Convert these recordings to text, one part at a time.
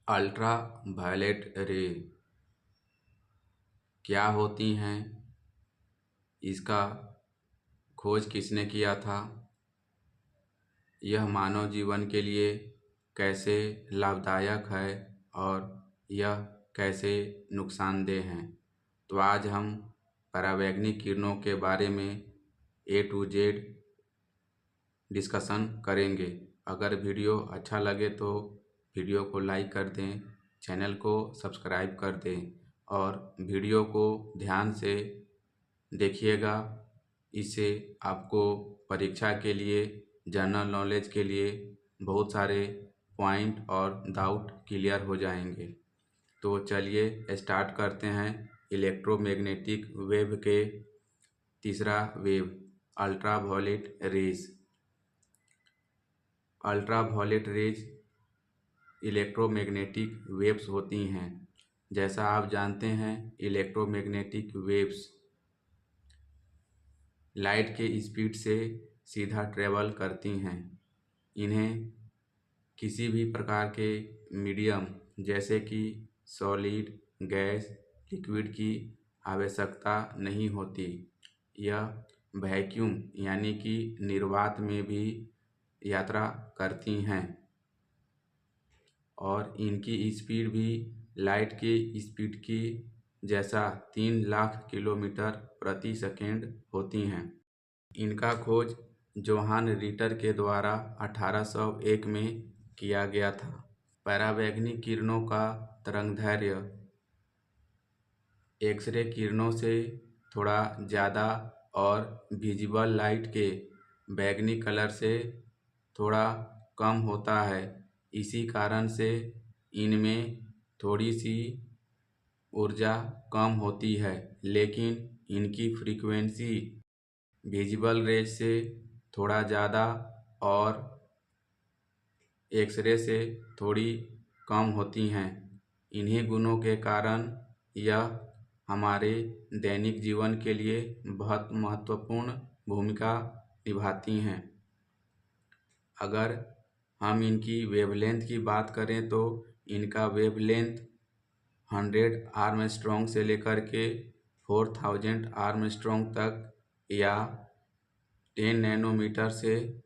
Ultra violet रे क्या होती हैं, इसका खोज किसने किया था, यह मानव जीवन के लिए कैसे लाभदायक है और यह कैसे नुकसानदेह हैं। तो आज हम परावैंगनिक किरणों के बारे में A to Z डिस्कशन करेंगे। अगर वीडियो अच्छा लगे तो वीडियो को लाइक कर दें, चैनल को सब्सक्राइब कर दें और वीडियो को ध्यान से देखिएगा। इससे आपको परीक्षा के लिए, जनरल नॉलेज के लिए बहुत सारे पॉइंट और डाउट क्लियर हो जाएंगे। तो चलिए स्टार्ट करते हैं इलेक्ट्रोमैग्नेटिक वेव के तीसरा wave ultraviolet rays. Ultraviolet rays electromagnetic waves होती हैं। जैसा आप जानते हैं, इलेक्ट्रोमैग्नेटिक वेव्स लाइट के स्पीड से सीधा ट्रेवल करती हैं। इन्हें किसी भी प्रकार के मीडियम जैसे कि सॉलिड, गैस, लिक्विड की आवश्यकता नहीं होती। यह वैक्यूम यानी कि निर्वात में भी यात्रा करती हैं और इनकी स्पीड भी लाइट के स्पीड की जैसा 3 लाख किलोमीटर प्रति सेकेंड होती हैं। इनका खोज जोहान रिटर के द्वारा 1801 में किया गया था। परावैंगनिक किरणों का तरंगदैर्घ्य एक्सरे किरणों से थोड़ा ज़्यादा और विजिबल लाइट के बैंगनी कलर से थोड़ा कम होता है। इसी कारण से इनमें थोड़ी सी ऊर्जा कम होती है, लेकिन इनकी फ्रीक्वेंसी विजिबल रेज से थोड़ा ज़्यादा और एक्सरे से थोड़ी कम होती हैं। इन्हीं गुणों के कारण यह हमारे दैनिक जीवन के लिए बहुत महत्वपूर्ण भूमिका निभाती हैं। अगर हम इनकी वेवलेंथ की बात करें तो इनका वेवलेंथ 100 आर्मस्ट्रॉन्ग से लेकर के 4000 आर्मस्ट्रॉन्ग तक या 10 नैनोमीटर से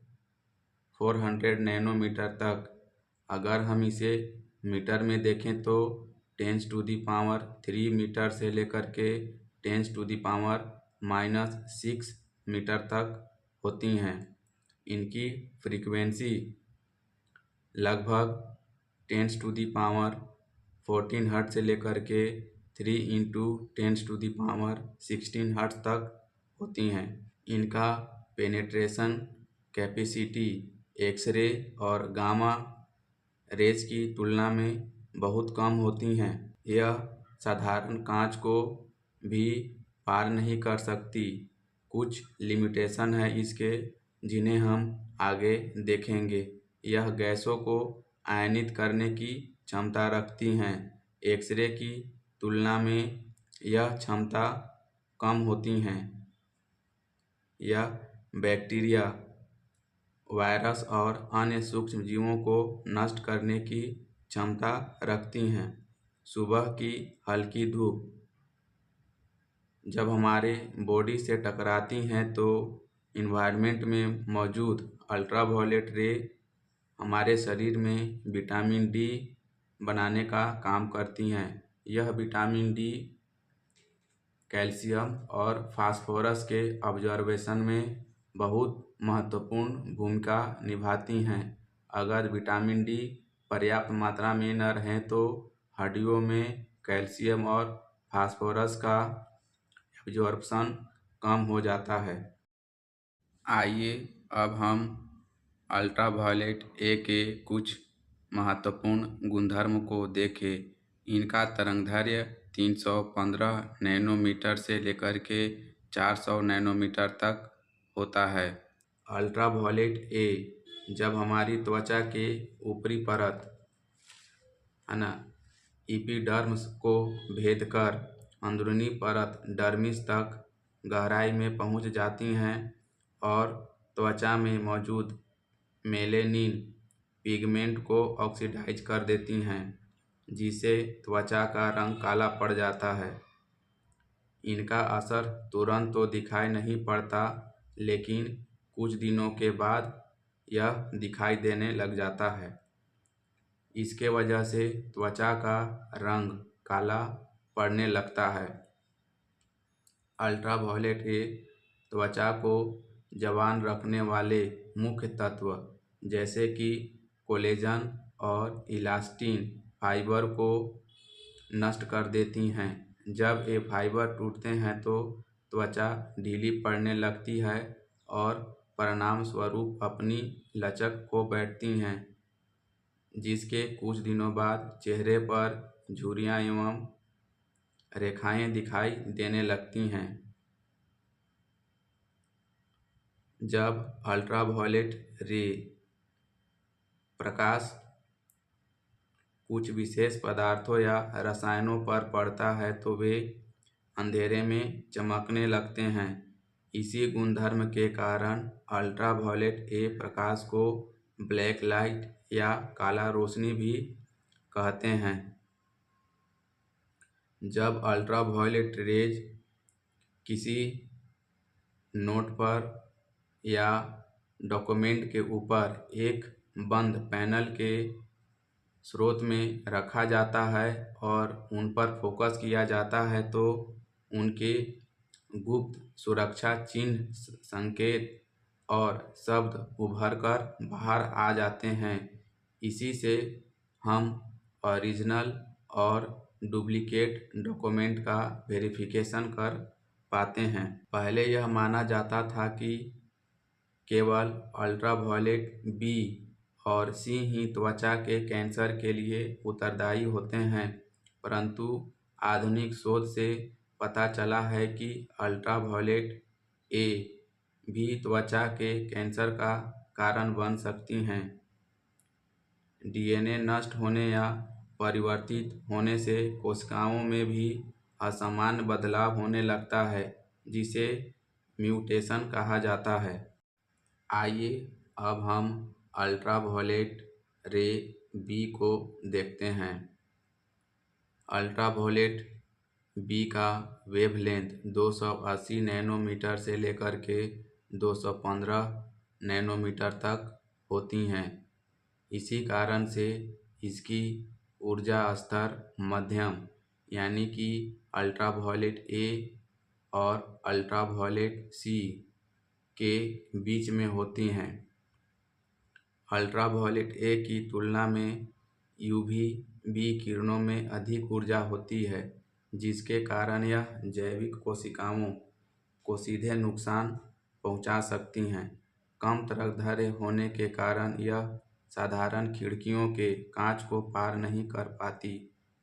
400 नैनोमीटर तक। अगर हम इसे मीटर में देखें तो 10⁻³ मीटर से लेकर के 10⁻⁻6 मीटर तक होती हैं। इनकी फ्रीक्वेंसी लगभग 10⁻14 हर्ट्ज से लेकर के 3 × 10⁻16 हर्ट्ज तक होती हैं। इनका पेनेट्रेशन कैपेसिटी एक्सरे और गामा रेज की तुलना में बहुत कम होती हैं। यह साधारण कांच को भी पार नहीं कर सकती। कुछ लिमिटेशन है इसके, जिन्हें हम आगे देखेंगे। यह गैसों को आयनित करने की क्षमता रखती हैं। एक्सरे की तुलना में यह क्षमता कम होती हैं। यह बैक्टीरिया, वायरस और अन्य सूक्ष्म जीवों को नष्ट करने की क्षमता रखती हैं। सुबह की हल्की धूप जब हमारे बॉडी से टकराती हैं तो इन्वायरमेंट में मौजूद अल्ट्रावायलेट रे हमारे शरीर में विटामिन डी बनाने का काम करती हैं। यह विटामिन डी कैल्शियम और फास्फोरस के ऑब्जर्वेशन में बहुत महत्वपूर्ण भूमिका निभाती हैं। अगर विटामिन डी पर्याप्त मात्रा में न रहें तो हड्डियों में कैल्शियम और फास्फोरस का एब्जॉर्प्शन कम हो जाता है। आइए अब हम अल्ट्रावायलेट ए के कुछ महत्वपूर्ण गुणधर्म को देखें। इनका तरंगदैर्घ्य 315 नैनोमीटर से लेकर के 400 नैनोमीटर तक होता है। अल्ट्रावायलेट ए जब हमारी त्वचा के ऊपरी परत है ना, एपिडर्मिस को भेद कर अंदरूनी परत डर्मिस तक गहराई में पहुंच जाती हैं और त्वचा में मौजूद मेलेनिन पिगमेंट को ऑक्सीडाइज कर देती हैं। जिससे त्वचा का रंग काला पड़ जाता है। इनका असर तुरंत तो दिखाई नहीं पड़ता, लेकिन कुछ दिनों के बाद यह दिखाई देने लग जाता है। इसके वजह से त्वचा का रंग काला पड़ने लगता है। अल्ट्रावायलेट रे त्वचा को जवान रखने वाले मुख्य तत्व जैसे कि कोलेजन और इलास्टिन फाइबर को नष्ट कर देती हैं। जब ये फाइबर टूटते हैं तो त्वचा ढीली पड़ने लगती है और परिणाम स्वरूप अपनी लचक खो बैठती हैं, जिसके कुछ दिनों बाद चेहरे पर झुर्रियाँ एवं रेखाएं दिखाई देने लगती हैं। जब अल्ट्रावायलेट रे प्रकाश कुछ विशेष पदार्थों या रसायनों पर पड़ता है तो वे अंधेरे में चमकने लगते हैं। इसी गुणधर्म के कारण अल्ट्रावायलेट ए प्रकाश को ब्लैक लाइट या काला रोशनी भी कहते हैं। जब अल्ट्रावायलेट रेज किसी नोट पर या डॉक्यूमेंट के ऊपर एक बंद पैनल के स्रोत में रखा जाता है और उन पर फोकस किया जाता है तो उनके गुप्त सुरक्षा चिन्ह, संकेत और शब्द उभर कर बाहर आ जाते हैं। इसी से हम ओरिजिनल और डुप्लीकेट डॉक्यूमेंट का वेरिफिकेशन कर पाते हैं। पहले यह माना जाता था कि केवल अल्ट्रावायलेट बी और सी ही त्वचा के कैंसर के लिए उत्तरदायी होते हैं, परंतु आधुनिक शोध से पता चला है कि अल्ट्रावायलेट ए भी त्वचा के कैंसर का कारण बन सकती हैं। डीएनए नष्ट होने या परिवर्तित होने से कोशिकाओं में भी असामान्य बदलाव होने लगता है, जिसे म्यूटेशन कहा जाता है। आइए अब हम अल्ट्रावायलेट रे बी को देखते हैं। अल्ट्रावायलेट बी का वेवलेंथ 280 नैनोमीटर से लेकर के 215 नैनोमीटर तक होती हैं। इसी कारण से इसकी ऊर्जा स्तर मध्यम यानी कि अल्ट्रावायलेट ए और अल्ट्रावायलेट सी के बीच में होती हैं। अल्ट्रावायलेट ए की तुलना में यूवी बी किरणों में अधिक ऊर्जा होती है, जिसके कारण यह जैविक कोशिकाओं को सीधे नुकसान पहुंचा सकती हैं। कम तरंगदैर्घ्य होने के कारण यह साधारण खिड़कियों के कांच को पार नहीं कर पाती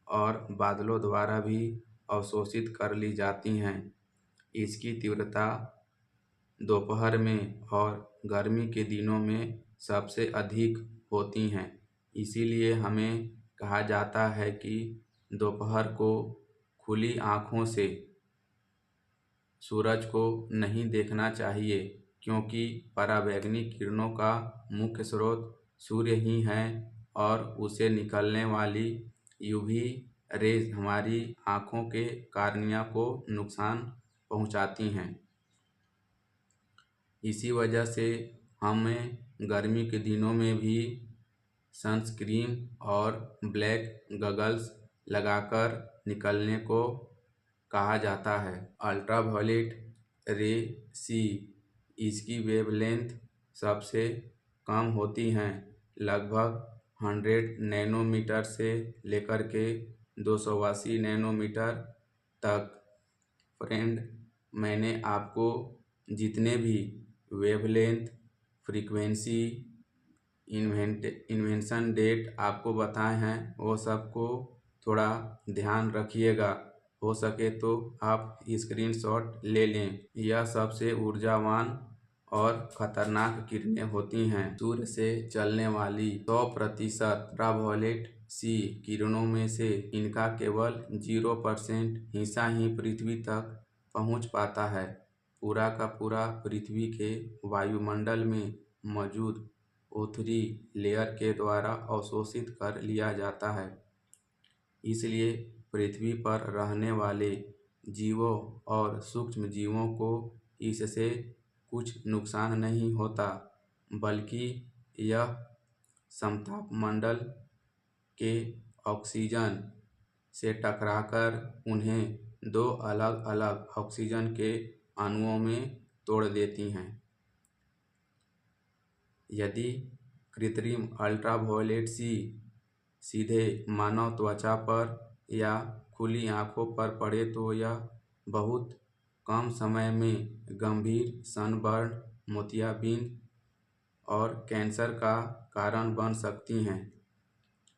और बादलों द्वारा भी अवशोषित कर ली जाती हैं। इसकी तीव्रता दोपहर में और गर्मी के दिनों में सबसे अधिक होती हैं। इसीलिए हमें कहा जाता है कि दोपहर को खुली आँखों से सूरज को नहीं देखना चाहिए, क्योंकि पराबैंगनी किरणों का मुख्य स्रोत सूर्य ही है और उसे निकलने वाली यूवी रेज हमारी आँखों के कार्निया को नुकसान पहुंचाती हैं। इसी वजह से हमें गर्मी के दिनों में भी सनस्क्रीन और ब्लैक गॉगल्स लगाकर निकलने को कहा जाता है। अल्ट्रावायलेट रे सी इसकी वेवलेंथ सबसे कम होती हैं, लगभग 100 नैनोमीटर से लेकर के 280 नैनोमीटर तक। फ्रेंड, मैंने आपको जितने भी वेवलेंथ, फ्रीक्वेंसी, इन्वेंशन डेट आपको बताए हैं वो सबको थोड़ा ध्यान रखिएगा। हो सके तो आप स्क्रीनशॉट ले लें। यह सबसे ऊर्जावान और खतरनाक किरणें होती हैं। सूर्य से चलने वाली 100% अल्ट्रावायलेट सी किरणों में से इनका केवल 0% हिस्सा ही पृथ्वी तक पहुंच पाता है। पूरा का पूरा पृथ्वी के वायुमंडल में मौजूद O3 लेयर के द्वारा अवशोषित कर लिया जाता है। इसलिए पृथ्वी पर रहने वाले जीवों और सूक्ष्म जीवों को इससे कुछ नुकसान नहीं होता, बल्कि यह समतापमंडल के ऑक्सीजन से टकराकर उन्हें दो अलग अलग ऑक्सीजन के अणुओं में तोड़ देती हैं। यदि कृत्रिम अल्ट्रावायलेट सीधे मानव त्वचा पर या खुली आंखों पर पड़े तो यह बहुत कम समय में गंभीर सनबर्न, मोतियाबिंद और कैंसर का कारण बन सकती हैं।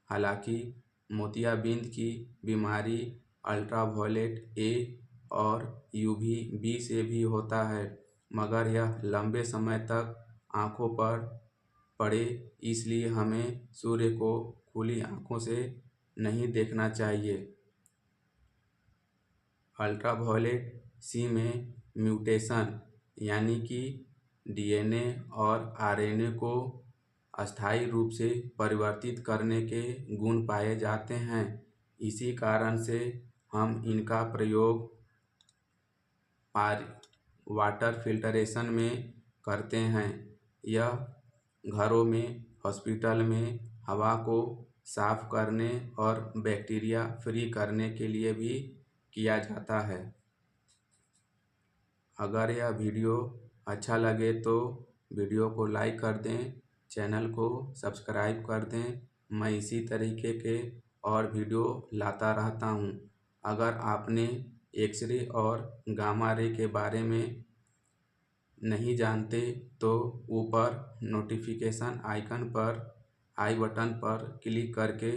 हालांकि मोतियाबिंद की बीमारी अल्ट्रावायलेट ए और यूवी-बी से भी होता है, मगर यह लंबे समय तक आंखों पर पड़े, इसलिए हमें सूर्य को खुली आंखों से नहीं देखना चाहिए। अल्ट्रावायलेट सी में म्यूटेशन यानी कि डीएनए और आरएनए को अस्थायी रूप से परिवर्तित करने के गुण पाए जाते हैं। इसी कारण से हम इनका प्रयोग वाटर फिल्टरेशन में करते हैं। यह घरों में, हॉस्पिटल में हवा को साफ करने और बैक्टीरिया फ्री करने के लिए भी किया जाता है। अगर यह वीडियो अच्छा लगे तो वीडियो को लाइक कर दें, चैनल को सब्सक्राइब कर दें। मैं इसी तरीके के और वीडियो लाता रहता हूँ। अगर आपने एक्सरे और गामा रे के बारे में नहीं जानते तो ऊपर नोटिफिकेशन आइकन पर आई बटन पर क्लिक करके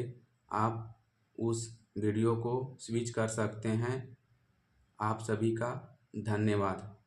आप उस वीडियो को स्विच कर सकते हैं। आप सभी का धन्यवाद।